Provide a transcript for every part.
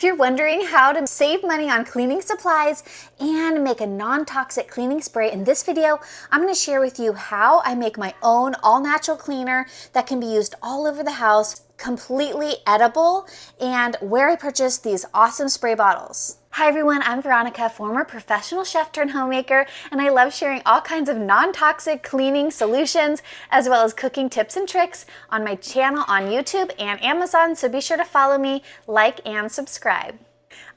you're wondering how to save money on cleaning supplies and make a non-toxic cleaning spray, in this video, I'm going to share with you how I make my own all-natural cleaner that can be used all over the house, completely edible, and where I purchased these awesome spray bottles. Hi everyone, I'm Veronica, former professional chef turned homemaker, and I love sharing all kinds of non-toxic cleaning solutions as well as cooking tips and tricks on my channel on YouTube and Amazon, so be sure to follow me, like, and subscribe.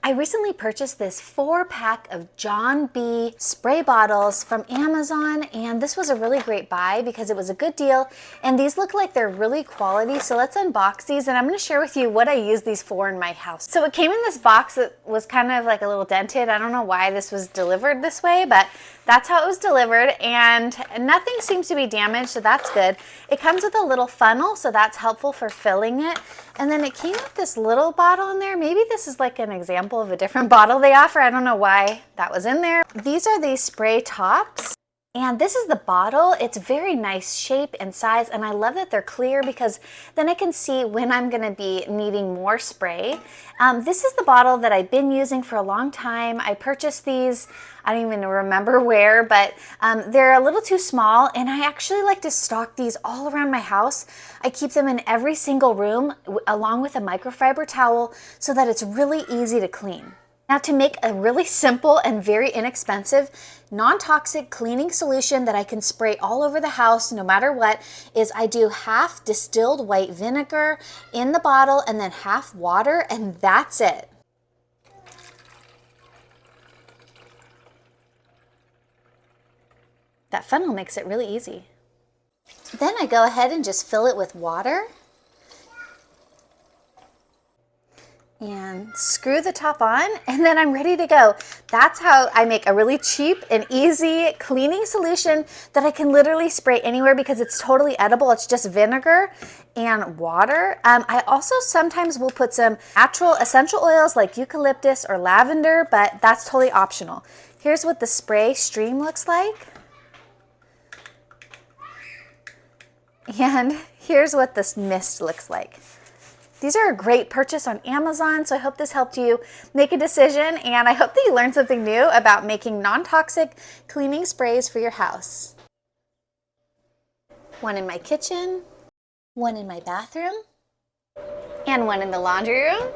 I recently purchased this 4-pack of John B spray bottles from Amazon, and this was a really great buy because it was a good deal, and these look like they're really quality. So let's unbox these, and I'm going to share with you what I use these for in my house. So it came in this box that was kind of like a little dented. I don't know why this was delivered this way, but that's how it was delivered, and nothing seems to be damaged, so that's good. It comes with a little funnel, so that's helpful for filling it. And then it came with this little bottle in there. Maybe this is like an example of a different bottle they offer. I don't know why that was in there. These are the spray tops. And this is the bottle. It's very nice shape and size, and I love that they're clear because then I can see when I'm going to be needing more spray. This is the bottle that I've been using for a long time. I purchased these, I don't even remember where, but they're a little too small, and I actually like to stock these all around my house. I keep them in every single room along with a microfiber towel so that it's really easy to clean. Now, to make a really simple and very inexpensive non-toxic cleaning solution that I can spray all over the house no matter what, is I do half distilled white vinegar in the bottle and then half water, and that's it. That funnel makes it really easy. Then I go ahead and just fill it with water and screw the top on, and then I'm ready to go. That's how I make a really cheap and easy cleaning solution that I can literally spray anywhere because it's totally edible. It's just vinegar and water. I also sometimes will put some natural essential oils like eucalyptus or lavender, but that's totally optional. Here's what the spray stream looks like. And here's what this mist looks like. These are a great purchase on Amazon, so I hope this helped you make a decision, and I hope that you learned something new about making non-toxic cleaning sprays for your house. One in my kitchen, one in my bathroom, and one in the laundry room.